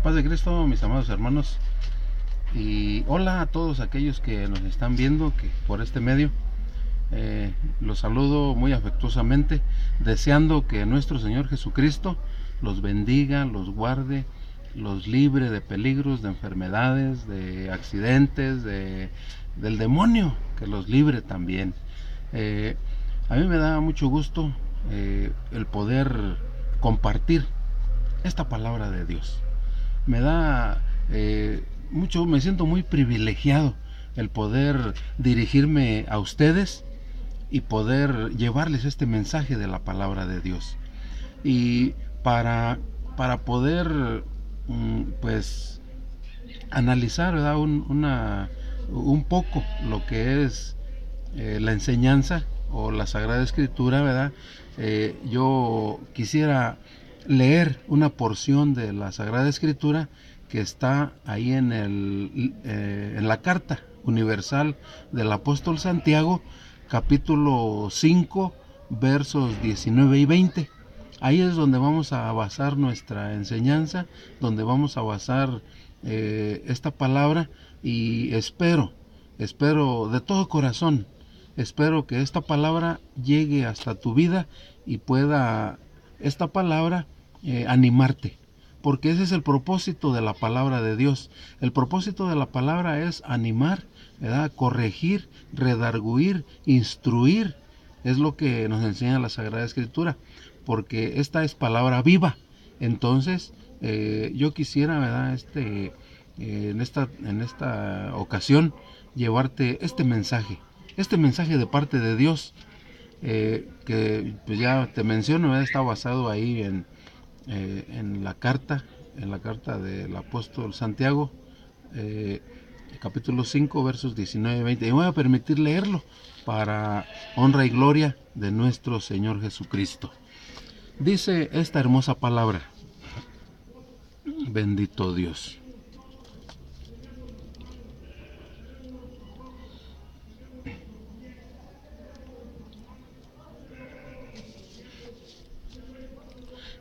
Paz de Cristo, mis amados hermanos, y hola a todos aquellos que nos están viendo que por este medio. Los saludo muy afectuosamente, deseando que nuestro Señor Jesucristo los bendiga, los guarde, los libre de peligros, de enfermedades, de accidentes, del demonio, que los libre también. A mí me da mucho gusto el poder compartir esta palabra de Dios. Me da me siento muy privilegiado el poder dirigirme a ustedes y poder llevarles este mensaje de la palabra de Dios. Y para poder pues analizar, ¿verdad? Un poco lo que es la enseñanza o la Sagrada Escritura, ¿verdad? Yo quisiera leer una porción de la Sagrada Escritura que está ahí en la carta universal del apóstol Santiago, capítulo 5, versos 19 y 20. Ahí es donde vamos a basar nuestra enseñanza, donde vamos a basar esta palabra, y espero de todo corazón, espero que esta palabra llegue hasta tu vida y pueda esta palabra animarte, porque ese es el propósito de la palabra de Dios. El propósito de la palabra es animar, ¿verdad? Corregir, redarguir, instruir. Es lo que nos enseña la Sagrada Escritura, porque esta es palabra viva. Entonces, yo quisiera, ¿verdad? En esta ocasión, llevarte este mensaje de parte de Dios, que pues ya te menciono, ¿verdad? Está basado ahí en la carta del apóstol Santiago, capítulo 5, versos 19 y 20. Y voy a permitir leerlo para honra y gloria de nuestro Señor Jesucristo. Dice esta hermosa palabra: bendito Dios.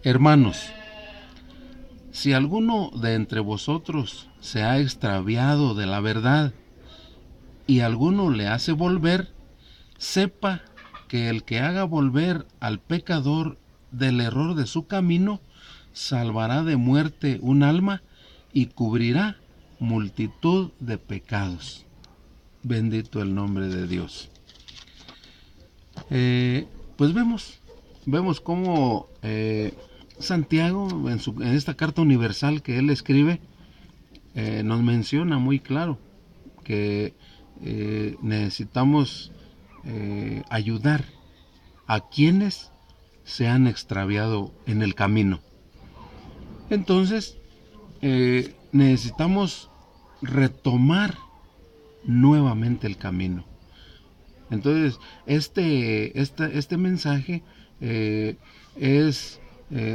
Hermanos, si alguno de entre vosotros se ha extraviado de la verdad y alguno le hace volver, sepa que el que haga volver al pecador del error de su camino, salvará de muerte un alma y cubrirá multitud de pecados. Bendito el nombre de Dios. Pues vemos cómo Santiago, en esta carta universal que él escribe, nos menciona muy claro que necesitamos ayudar a quienes se han extraviado en el camino. Entonces, necesitamos retomar nuevamente el camino. Entonces, este mensaje es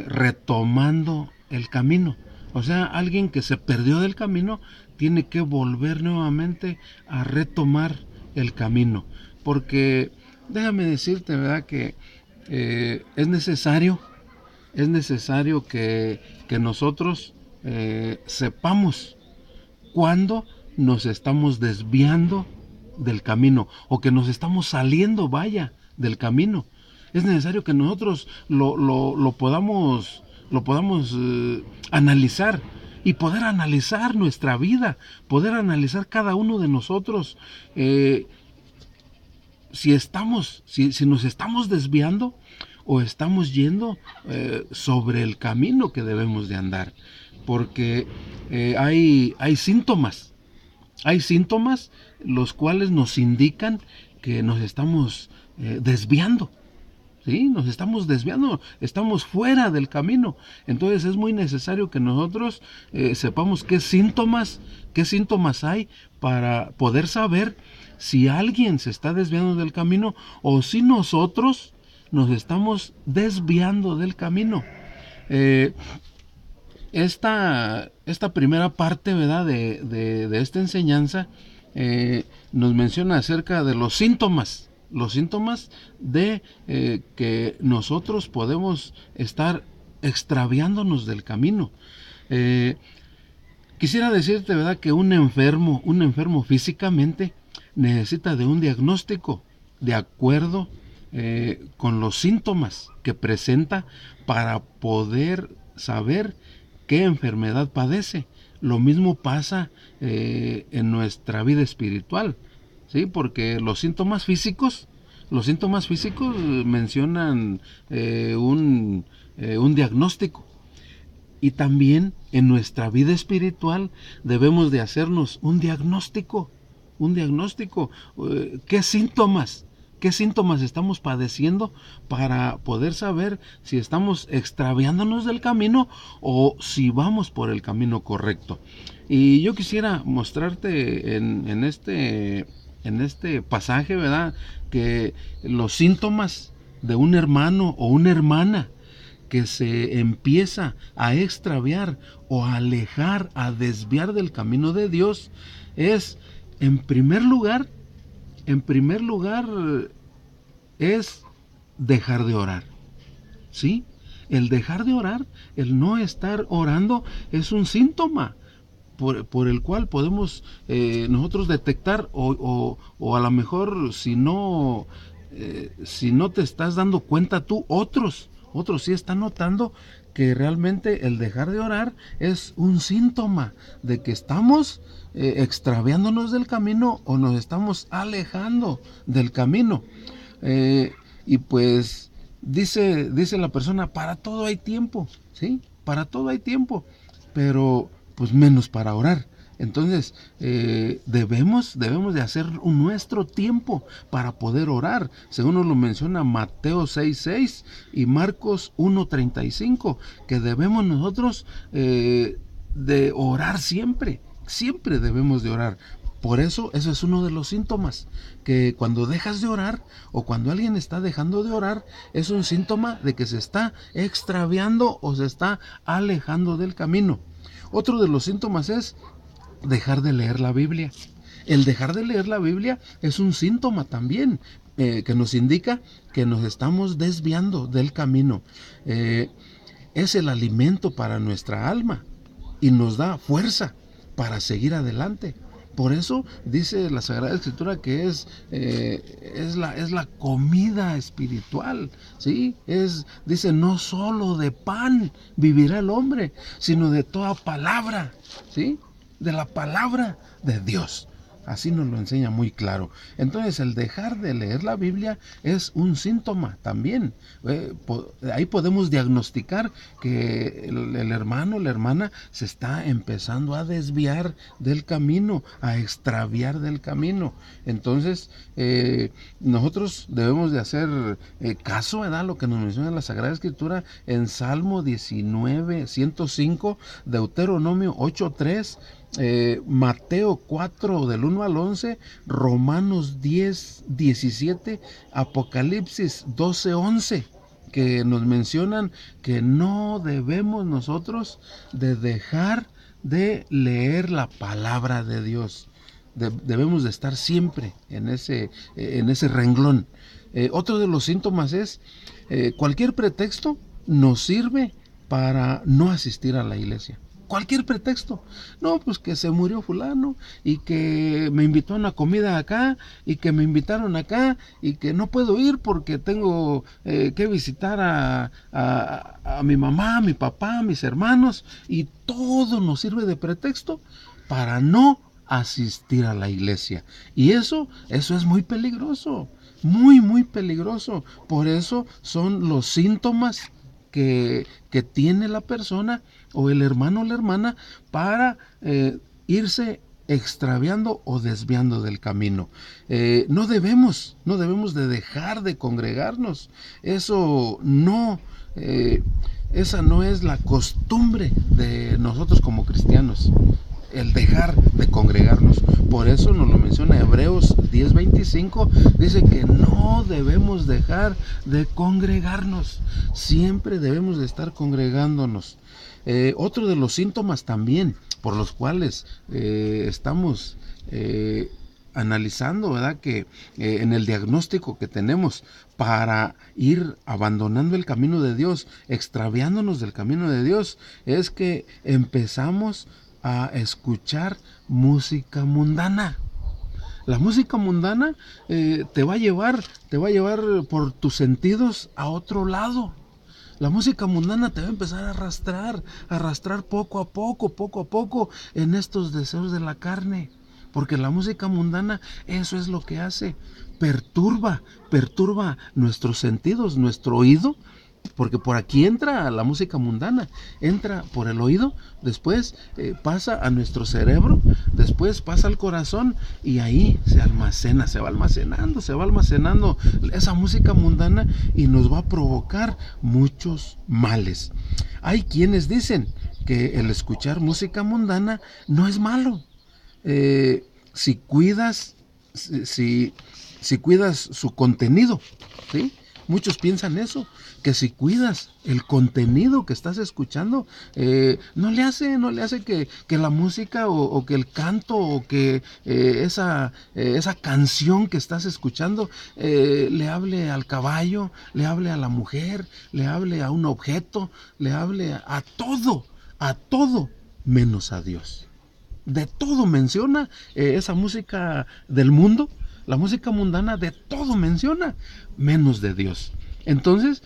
retomando el camino. O sea, alguien que se perdió del camino tiene que volver nuevamente a retomar el camino. Porque déjame decirte, ¿verdad?, que es necesario que nosotros sepamos cuándo nos estamos desviando del camino o que nos estamos saliendo, vaya, del camino. Es necesario que nosotros lo podamos analizar, y poder analizar nuestra vida, poder analizar cada uno de nosotros, si nos estamos desviando o estamos yendo sobre el camino que debemos de andar. Porque hay síntomas los cuales nos indican que nos estamos desviando. ¿Sí? Nos estamos desviando, estamos fuera del camino. Entonces es muy necesario que nosotros sepamos qué síntomas hay, para poder saber si alguien se está desviando del camino o si nosotros nos estamos desviando del camino. Esta primera parte, ¿verdad?, de esta enseñanza nos menciona acerca de los síntomas de que nosotros podemos estar extraviándonos del camino. Quisiera decirte, ¿verdad?, que un enfermo físicamente necesita de un diagnóstico de acuerdo con los síntomas que presenta para poder saber qué enfermedad padece. Lo mismo pasa en nuestra vida espiritual, ¿sí? Porque los síntomas físicos mencionan un diagnóstico. Y también en nuestra vida espiritual debemos de hacernos un diagnóstico. ¿Qué síntomas? ¿Qué síntomas estamos padeciendo para poder saber si estamos extraviándonos del camino o si vamos por el camino correcto? Y yo quisiera mostrarte en este pasaje, ¿verdad?, que los síntomas de un hermano o una hermana que se empieza a extraviar o a alejar, a desviar del camino de Dios, es, en primer lugar, es dejar de orar. ¿Sí? El dejar de orar, el no estar orando, es un síntoma por el cual podemos nosotros detectar o a lo mejor si no te estás dando cuenta tú, otros sí están notando que realmente el dejar de orar es un síntoma de que estamos extraviándonos del camino o nos estamos alejando del camino. Y pues dice la persona, para todo hay tiempo, ¿sí? Para todo hay tiempo, pero pues menos para orar. Entonces debemos de hacer nuestro tiempo para poder orar, según nos lo menciona Mateo 6:6 y Marcos 1:35, que debemos nosotros de orar siempre debemos de orar. Por eso es uno de los síntomas, que cuando dejas de orar o cuando alguien está dejando de orar, es un síntoma de que se está extraviando o se está alejando del camino. Otro de los síntomas es dejar de leer la Biblia. El dejar de leer la Biblia es un síntoma también que nos indica que nos estamos desviando del camino. Es el alimento para nuestra alma y nos da fuerza para seguir adelante. Por eso dice la Sagrada Escritura que es la comida espiritual, ¿sí? Dice, no solo de pan vivirá el hombre, sino de toda palabra, ¿sí? De la palabra de Dios. Así nos lo enseña muy claro. Entonces, el dejar de leer la Biblia es un síntoma también. Ahí podemos diagnosticar que el hermano, la hermana, se está empezando a desviar del camino, a extraviar del camino. Entonces, nosotros debemos de hacer caso, ¿verdad?, lo que nos menciona la Sagrada Escritura en Salmo 19, 105, Deuteronomio 8:3, Mateo 4 del 1 al 11, Romanos 10, 17, Apocalipsis 12, 11, que nos mencionan que no debemos nosotros de dejar de leer la palabra de Dios. Debemos de estar siempre en ese renglón. Otro de los síntomas es cualquier pretexto nos sirve para no asistir a la iglesia. Cualquier pretexto. No, pues que se murió fulano y que me invitó a una comida acá y que me invitaron acá y que no puedo ir porque tengo que visitar a mi mamá, a mi papá, a mis hermanos, y todo nos sirve de pretexto para no asistir a la iglesia. Y eso es muy peligroso, muy, muy peligroso. Por eso son los síntomas que tiene la persona o el hermano o la hermana para irse extraviando o desviando del camino. No debemos de dejar de congregarnos. Eso no, esa no es la costumbre de nosotros como cristianos, el dejar de congregarnos. Por eso nos lo menciona Hebreos 10:25, dice que no debemos dejar de congregarnos, siempre debemos de estar congregándonos. Otro de los síntomas también por los cuales estamos analizando, ¿verdad?, que en el diagnóstico que tenemos para ir abandonando el camino de Dios, extraviándonos del camino de Dios, es que empezamos a escuchar música mundana. La música mundana te va a llevar por tus sentidos a otro lado. La música mundana te va a empezar a arrastrar poco a poco en estos deseos de la carne. Porque la música mundana, eso es lo que hace. Perturba nuestros sentidos, nuestro oído. Porque por aquí entra la música mundana, entra por el oído, después pasa a nuestro cerebro, después pasa al corazón y ahí se almacena, se va almacenando esa música mundana y nos va a provocar muchos males. Hay quienes dicen que el escuchar música mundana no es malo. Si cuidas su contenido, ¿sí? Muchos piensan eso, que si cuidas el contenido que estás escuchando, no le hace que la música o que el canto o que esa canción que estás escuchando le hable al caballo, le hable a la mujer, le hable a un objeto, le hable a todo, menos a Dios. De todo menciona esa música del mundo. La música mundana de todo menciona, menos de Dios. Entonces,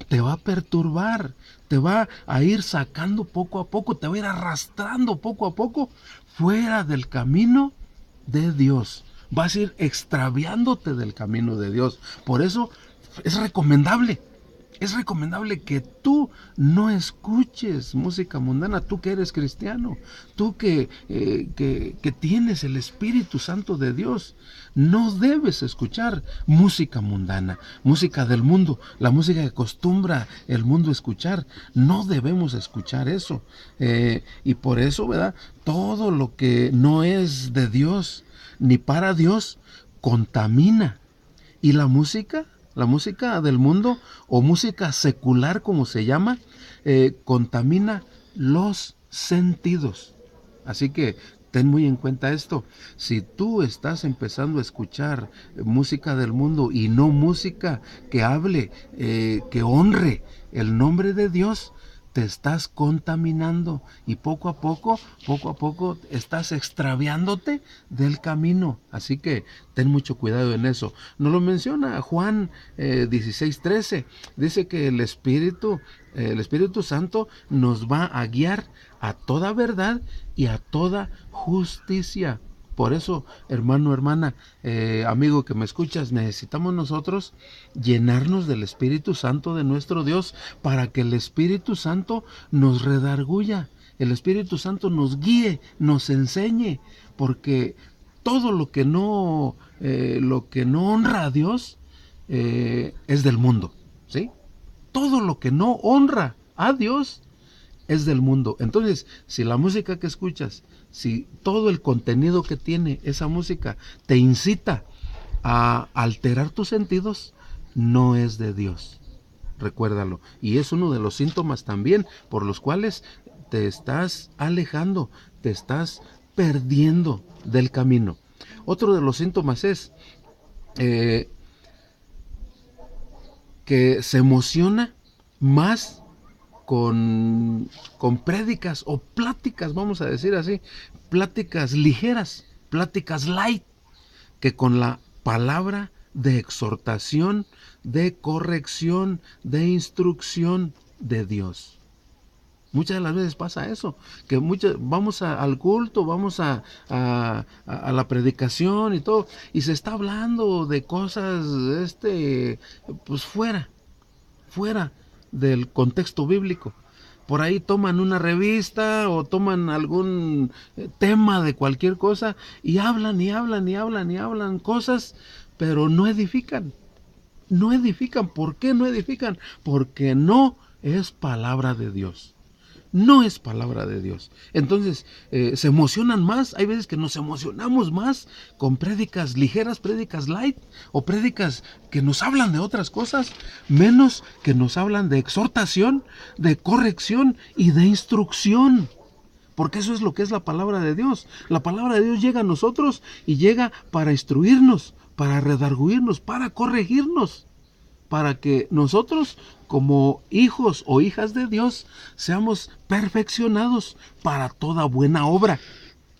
te va a perturbar, te va a ir sacando poco a poco, te va a ir arrastrando poco a poco fuera del camino de Dios. Vas a ir extraviándote del camino de Dios. Por eso es recomendable que tú no escuches música mundana, tú que eres cristiano, tú que tienes el Espíritu Santo de Dios. No debes escuchar música mundana, música del mundo, la música que acostumbra el mundo a escuchar. No debemos escuchar eso. Y por eso, ¿verdad? Todo lo que no es de Dios ni para Dios contamina. Y la música del mundo o música secular, como se llama, contamina los sentidos. Así que ten muy en cuenta esto. Si tú estás empezando a escuchar música del mundo y no música que hable, que honre el nombre de Dios, te estás contaminando y poco a poco estás extraviándote del camino. Así que ten mucho cuidado en eso. Nos lo menciona Juan 16:13. Dice que el Espíritu Santo nos va a guiar a toda verdad y a toda justicia. Por eso, hermano, hermana, amigo que me escuchas, necesitamos nosotros llenarnos del Espíritu Santo de nuestro Dios para que el Espíritu Santo nos redarguya, el Espíritu Santo nos guíe, nos enseñe, porque todo lo que no honra a Dios es del mundo, ¿sí? Todo lo que no honra a Dios es del mundo. Entonces, si la música que escuchas, si todo el contenido que tiene esa música te incita a alterar tus sentidos, no es de Dios. Recuérdalo. Y es uno de los síntomas también por los cuales te estás alejando, te estás perdiendo del camino. Otro de los síntomas es que se emociona más con prédicas o pláticas, vamos a decir así, pláticas ligeras, pláticas light, que con la palabra de exhortación, de corrección, de instrucción de Dios. Muchas de las veces pasa eso, que vamos al culto, vamos a la predicación y todo, y se está hablando de cosas pues fuera del contexto bíblico. Por ahí toman una revista o toman algún tema de cualquier cosa y hablan cosas, pero no edifican. No edifican. ¿Por qué no edifican? Porque no es palabra de Dios. No es palabra de Dios. Entonces, se emocionan más. Hay veces que nos emocionamos más con prédicas ligeras, prédicas light, o prédicas que nos hablan de otras cosas, menos que nos hablan de exhortación, de corrección y de instrucción. Porque eso es lo que es la palabra de Dios. La palabra de Dios llega a nosotros y llega para instruirnos, para redarguirnos, para corregirnos. para que nosotros, como hijos o hijas de Dios, seamos perfeccionados para toda buena obra.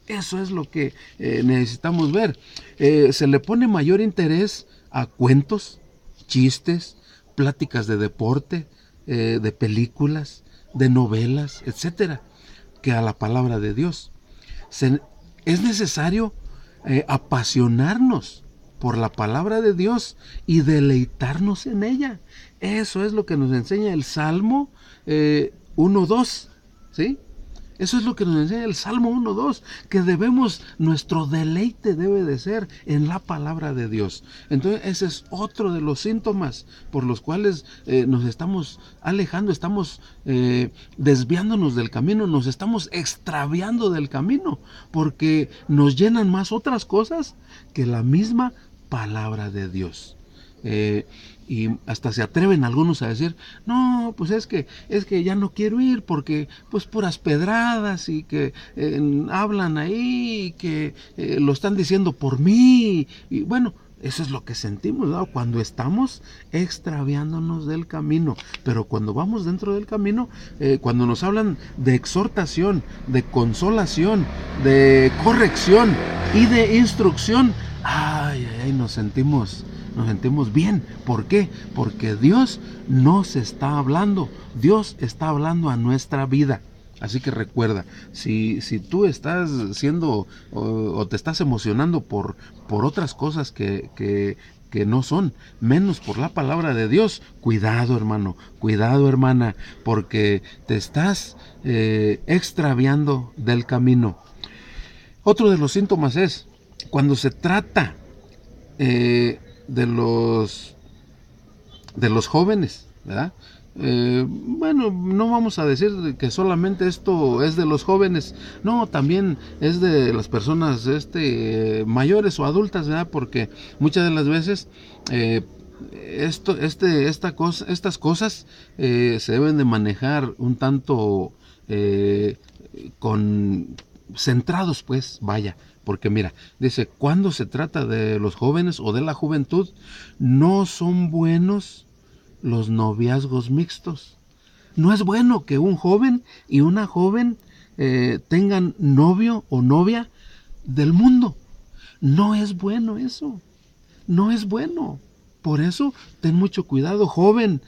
Eso es lo que necesitamos ver. Se le pone mayor interés a cuentos, chistes, pláticas de deporte, de películas, de novelas, etcétera, que a la palabra de Dios. Es necesario apasionarnos por la palabra de Dios y deleitarnos en ella. Eso es lo que nos enseña el Salmo 1:2, ¿sí? Eso es lo que nos enseña el Salmo 1:2, que nuestro deleite debe de ser en la palabra de Dios. Entonces ese es otro de los síntomas por los cuales nos estamos alejando, estamos desviándonos del camino, nos estamos extraviando del camino, porque nos llenan más otras cosas que la misma palabra de Dios. Y hasta se atreven algunos a decir, no, pues es que ya no quiero ir porque pues puras pedradas y que hablan ahí y que lo están diciendo por mí. Y bueno, eso es lo que sentimos, ¿no? Cuando estamos extraviándonos del camino. Pero cuando vamos dentro del camino, cuando nos hablan de exhortación, de consolación, de corrección y de instrucción, nos sentimos bien. ¿Por qué? Porque Dios nos está hablando. Dios está hablando a nuestra vida. Así que recuerda, si tú estás siendo o te estás emocionando por otras cosas que no son, menos por la palabra de Dios, cuidado, hermano, cuidado, hermana, porque te estás extraviando del camino. Otro de los síntomas es cuando se trata de los jóvenes, ¿verdad? Bueno, no vamos a decir que solamente esto es de los jóvenes, no, también es de las personas mayores o adultas, ¿verdad? Porque muchas de las veces estas cosas se deben de manejar un tanto centrados, pues, vaya. Porque mira, dice, cuando se trata de los jóvenes o de la juventud, no son buenos los noviazgos mixtos. No es bueno que un joven y una joven tengan novio o novia del mundo. No es bueno eso. No es bueno. Por eso, ten mucho cuidado, joven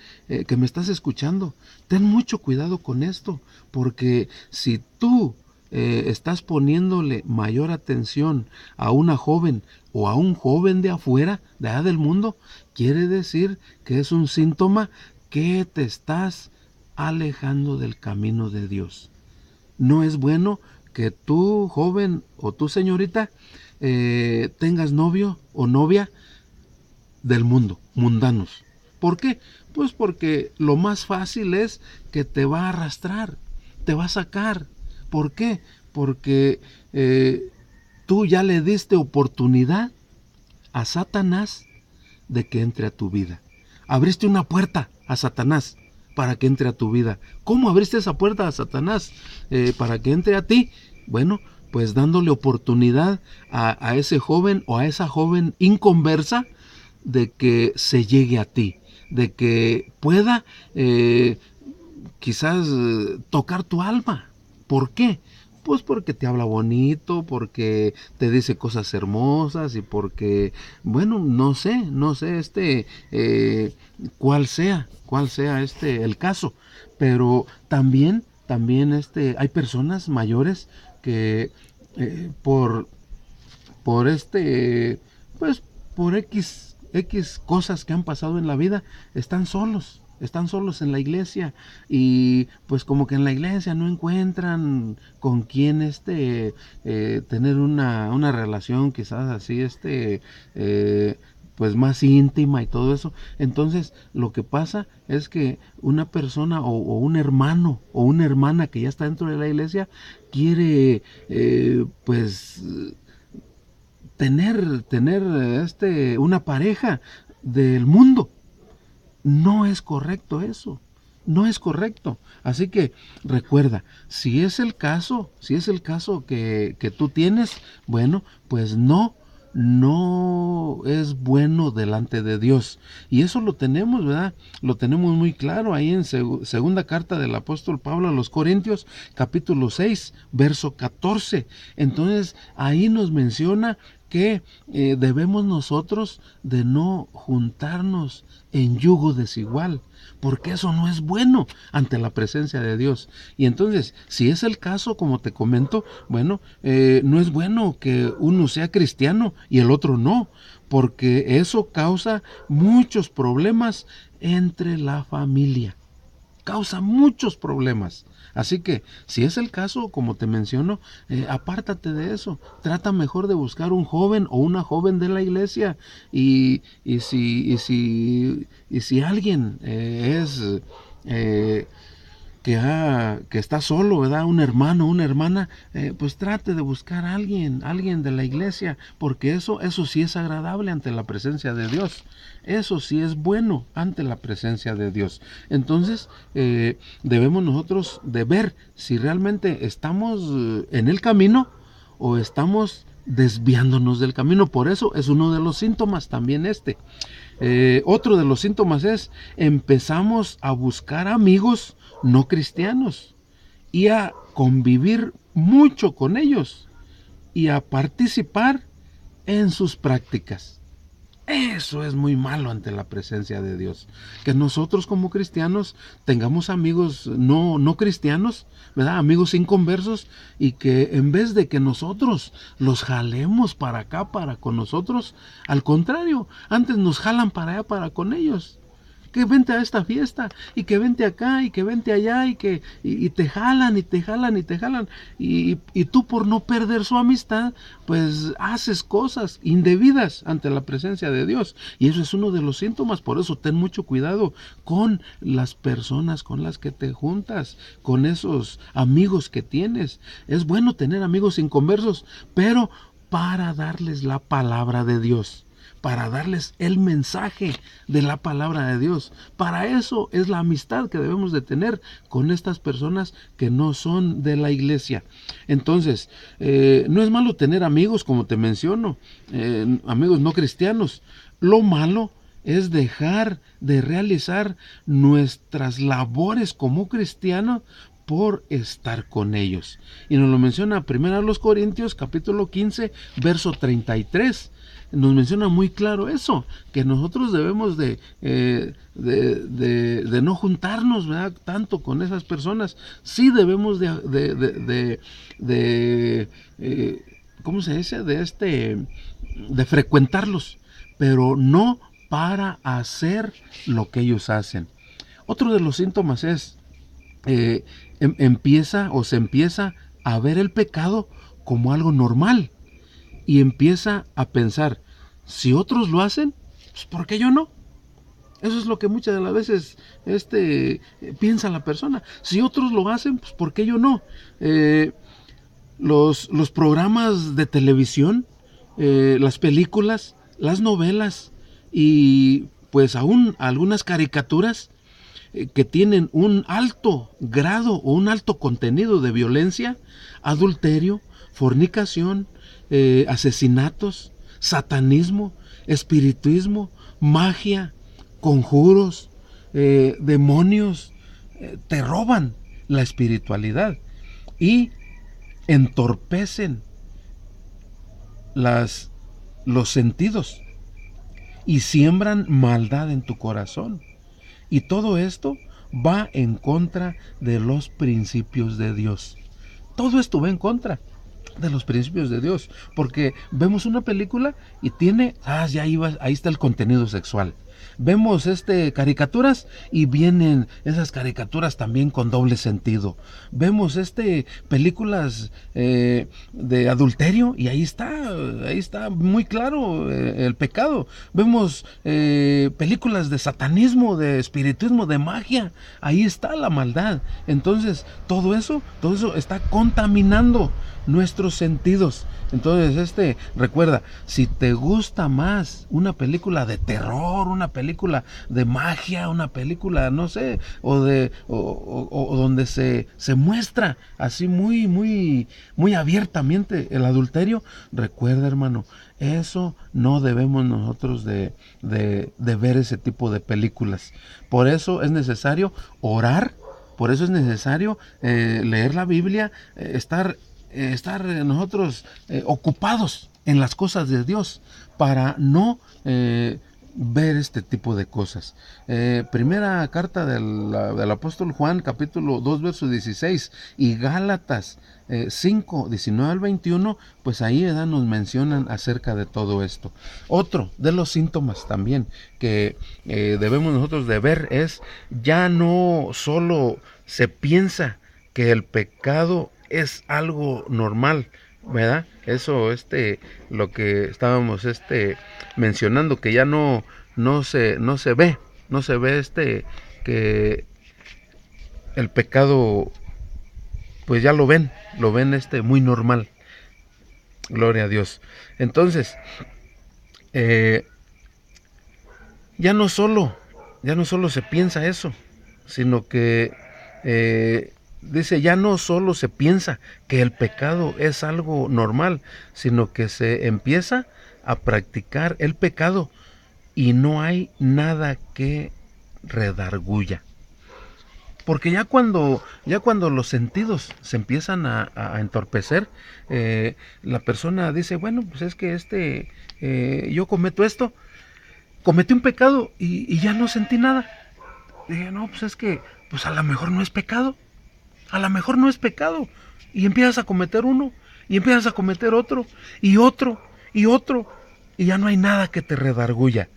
que me estás escuchando. Ten mucho cuidado con esto. Porque si tú estás poniéndole mayor atención a una joven o a un joven de afuera, de allá del mundo, quiere decir que es un síntoma que te estás alejando del camino de Dios. No es bueno que tú, joven o tú, señorita, tengas novio o novia del mundo, mundanos. ¿Por qué? Pues porque lo más fácil es que te va a arrastrar, te va a sacar. ¿Por qué? Porque tú ya le diste oportunidad a Satanás de que entre a tu vida. Abriste una puerta a Satanás para que entre a tu vida. ¿Cómo abriste esa puerta a Satanás para que entre a ti? Bueno, pues dándole oportunidad a ese joven o a esa joven inconversa de que se llegue a ti, de que pueda quizás tocar tu alma. ¿Por qué? Pues porque te habla bonito, porque te dice cosas hermosas y porque, bueno, no sé, cuál sea el caso. Pero también hay personas mayores que por pues por X cosas que han pasado en la vida, están solos en la iglesia y pues como que en la iglesia no encuentran con quién tener una relación quizás así pues más íntima y todo eso. Entonces lo que pasa es que una persona o un hermano o una hermana que ya está dentro de la iglesia quiere pues tener una pareja del mundo. No es correcto eso. No es correcto. Así que recuerda, si es el caso que tú tienes, bueno, pues no no es bueno delante de Dios. Y eso lo tenemos, ¿verdad? Lo tenemos muy claro ahí en segunda carta del apóstol Pablo a los Corintios, capítulo 6, verso 14. Entonces, ahí nos menciona que debemos nosotros de no juntarnos en yugo desigual, porque eso no es bueno ante la presencia de Dios. Y entonces, si es el caso, como te comento, bueno, no es bueno que uno sea cristiano y el otro no, porque eso causa muchos problemas entre la familia. Causa muchos problemas. Así que, si es el caso, como te menciono, apártate de eso. Trata mejor de buscar un joven o una joven de la iglesia. Y si alguien que está solo, ¿verdad? Un hermano, una hermana, pues trate de buscar a alguien de la iglesia, porque eso sí es agradable ante la presencia de Dios. Eso sí es bueno ante la presencia de Dios. Entonces, debemos nosotros de ver si realmente estamos en el camino o estamos desviándonos del camino. Por eso es uno de los síntomas también este. Otro de los síntomas es empezamos a buscar amigos no cristianos y a convivir mucho con ellos y a participar en sus prácticas. Eso es muy malo ante la presencia de Dios. Que nosotros como cristianos tengamos amigos no cristianos, ¿verdad? Amigos inconversos, y que en vez de que nosotros los jalemos para acá, para con nosotros, al contrario, antes nos jalan para allá, para con ellos. Que vente a esta fiesta, y que vente acá, y que vente allá, y te jalan, y te jalan, y te jalan. Y tú, por no perder su amistad, pues haces cosas indebidas ante la presencia de Dios. Y eso es uno de los síntomas. Por eso ten mucho cuidado con las personas con las que te juntas, con esos amigos que tienes. Es bueno tener amigos inconversos, pero para darles la palabra de Dios, para darles el mensaje de la palabra de Dios. Para eso es la amistad que debemos de tener con estas personas que no son de la iglesia. Entonces, no es malo tener amigos, como te menciono, amigos no cristianos. Lo malo es dejar de realizar nuestras labores como cristianos por estar con ellos. Y nos lo menciona primero a los Corintios, capítulo 15, verso 33. Nos menciona muy claro eso, que nosotros debemos de no juntarnos, ¿verdad?, tanto con esas personas. Sí debemos ¿cómo se dice? De frecuentarlos, pero no para hacer lo que ellos hacen. Otro de los síntomas es se empieza a ver el pecado como algo normal, y empieza a pensar, si otros lo hacen, pues ¿por qué yo no? Eso es lo que muchas de las veces piensa la persona. Si otros lo hacen, pues ¿por qué yo no? Los programas de televisión, las películas, las novelas y pues aún algunas caricaturas que tienen un alto grado o un alto contenido de violencia, adulterio, fornicación, asesinatos, satanismo, espiritismo, magia, conjuros, demonios, te roban la espiritualidad y entorpecen los sentidos y siembran maldad en tu corazón. Y todo esto va en contra de los principios de Dios. Todo esto va en contra de los principios de Dios, porque vemos una película y tiene, ahí está el contenido sexual. Vemos caricaturas y vienen esas caricaturas también con doble sentido. Vemos películas de adulterio y ahí está muy claro el pecado. Vemos películas de satanismo, de espiritismo, de magia. Ahí está la maldad. Entonces todo eso está contaminando nuestros sentidos. Entonces recuerda, si te gusta más una película de terror, una una película de magia, una película, no sé, o donde se muestra así muy abiertamente el adulterio, recuerda, hermano, eso no debemos nosotros de ver ese tipo de películas. Por eso es necesario orar, por eso es necesario leer la Biblia, estar nosotros ocupados en las cosas de Dios para no ver este tipo de cosas. Primera carta del apóstol Juan, capítulo 2, verso 16, y Gálatas 5, 19 al 21, pues ahí nos mencionan acerca de todo esto. Otro de los síntomas también que debemos nosotros de ver es, ya no solo se piensa que el pecado es algo normal, ¿verdad? Eso, lo que estábamos mencionando, que ya no se ve que el pecado, pues ya lo ven muy normal. Gloria a Dios. Entonces, ya no solo se piensa eso, sino que dice, ya no solo se piensa que el pecado es algo normal, sino que se empieza a practicar el pecado y no hay nada que redarguya. Porque ya cuando los sentidos se empiezan a entorpecer, la persona dice, bueno, pues es que yo cometí un pecado y ya no sentí nada. Dije, no, pues es que pues a lo mejor no es pecado. A lo mejor no es pecado. Y empiezas a cometer uno, y empiezas a cometer otro, y otro, y otro, y ya no hay nada que te redarguya.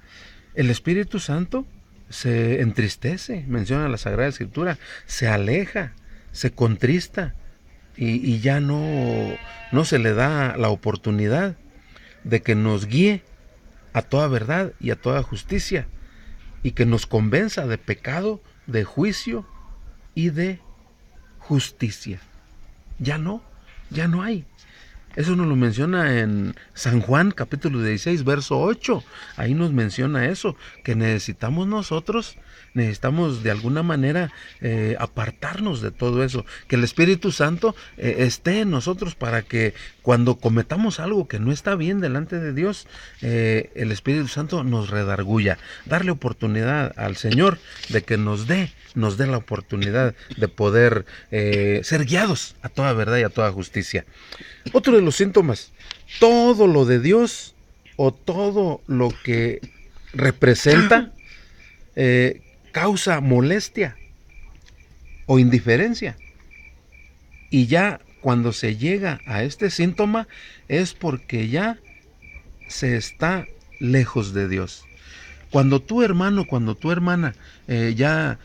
El Espíritu Santo se entristece, menciona la Sagrada Escritura, se aleja, se contrista, y ya no se le da la oportunidad de que nos guíe a toda verdad y a toda justicia, y que nos convenza de pecado, de juicio y de justicia. Ya no hay. Eso nos lo menciona en San Juan, capítulo 16, verso 8. Ahí nos menciona eso, que necesitamos de alguna manera apartarnos de todo eso, que el Espíritu Santo esté en nosotros para que cuando cometamos algo que no está bien delante de Dios, el Espíritu Santo nos redarguya, darle oportunidad al Señor de que nos dé la oportunidad de poder ser guiados a toda verdad y a toda justicia. Otro de los síntomas, todo lo de Dios o todo lo que representa causa molestia o indiferencia. Y ya cuando se llega a este síntoma es porque ya se está lejos de Dios. Cuando tu hermano, cuando tu hermana te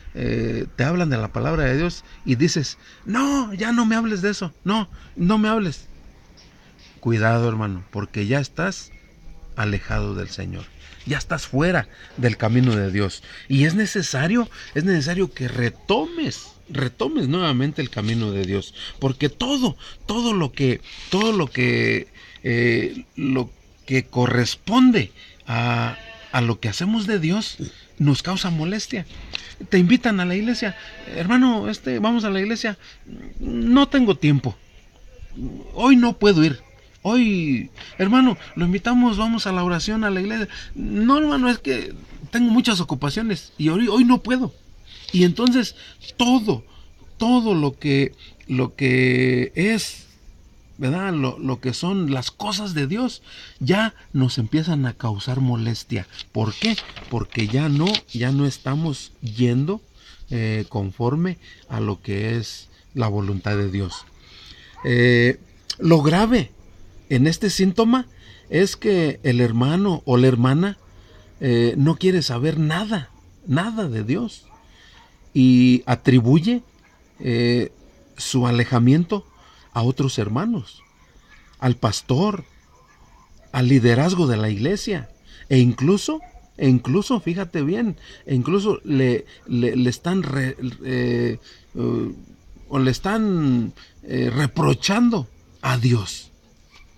hablan de la palabra de Dios y dices, no, ya no me hables de eso, no me hables. Cuidado, hermano, porque ya estás alejado del Señor. Ya estás fuera del camino de Dios. Y es necesario que retomes nuevamente el camino de Dios. Porque todo lo que corresponde a lo que hacemos de Dios nos causa molestia. Te invitan a la iglesia, hermano, vamos a la iglesia. No tengo tiempo. Hoy no puedo ir. Hoy, hermano, lo invitamos, vamos a la oración a la iglesia. No, hermano, es que tengo muchas ocupaciones y hoy no puedo. Y entonces todo lo que es, ¿verdad? Lo que son las cosas de Dios ya nos empiezan a causar molestia. ¿Por qué? Porque ya no estamos yendo conforme a lo que es la voluntad de Dios. Lo grave en este síntoma es que el hermano o la hermana no quiere saber nada de Dios y atribuye su alejamiento a otros hermanos, al pastor, al liderazgo de la iglesia, e incluso, fíjate bien, incluso le están reprochando a Dios.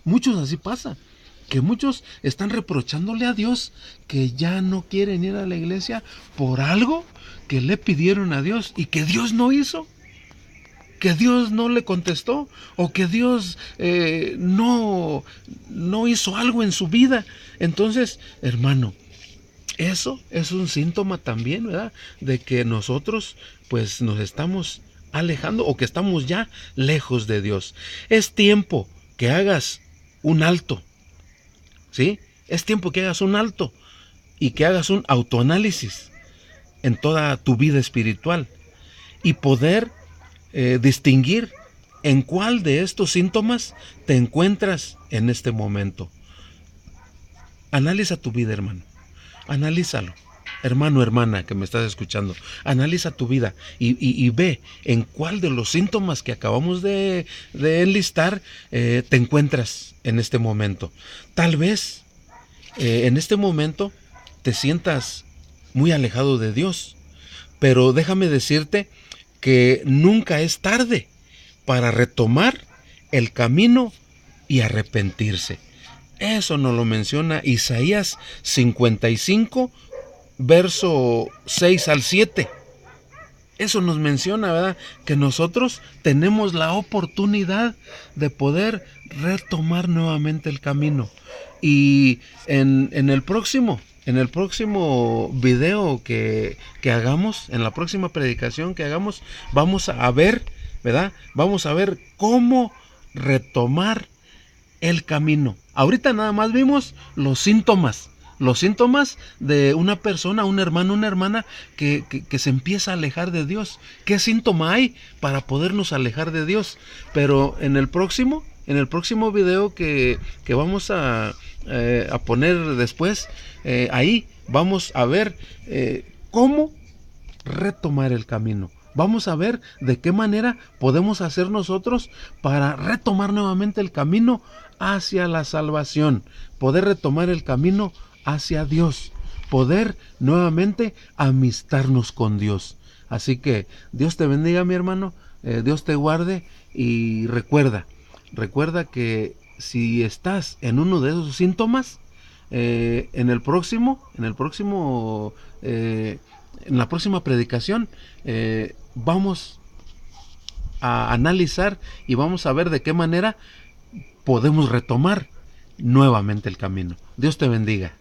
Muchos así pasa. que muchos están reprochándole a Dios que ya no quieren ir a la iglesia por algo que le pidieron a Dios y que Dios no hizo, que Dios no le contestó, o que Dios no hizo algo en su vida. Entonces, hermano, eso es un síntoma también, ¿verdad?, de que nosotros pues nos estamos alejando o que estamos ya lejos de Dios. Es tiempo que hagas un alto, ¿sí? Es tiempo que hagas un alto y que hagas un autoanálisis en toda tu vida espiritual y poder distinguir en cuál de estos síntomas te encuentras en este momento. Analiza tu vida, hermano. Analízalo. Hermano, hermana, que me estás escuchando, analiza tu vida y ve en cuál de los síntomas que acabamos de enlistar te encuentras en este momento. Tal vez en este momento te sientas muy alejado de Dios, pero déjame decirte que nunca es tarde para retomar el camino y arrepentirse. Eso nos lo menciona Isaías 55, verso 6 al 7. Eso nos menciona, ¿verdad?, que nosotros tenemos la oportunidad de poder retomar nuevamente el camino. Y en el próximo video que hagamos, en la próxima predicación que hagamos, vamos a ver, ¿verdad? Vamos a ver cómo retomar el camino. Ahorita nada más vimos los síntomas de una persona, un hermano, una hermana que se empieza a alejar de Dios. ¿Qué síntoma hay para podernos alejar de Dios? Pero en el próximo video que vamos a poner después, ahí vamos a ver cómo retomar el camino. Vamos a ver de qué manera podemos hacer nosotros para retomar nuevamente el camino hacia la salvación, poder retomar el camino hacia Dios, poder nuevamente amistarnos con Dios. Así que Dios te bendiga, mi hermano, Dios te guarde, y recuerda que si estás en uno de esos síntomas, en la próxima predicación vamos a analizar y vamos a ver de qué manera podemos retomar nuevamente el camino. Dios te bendiga.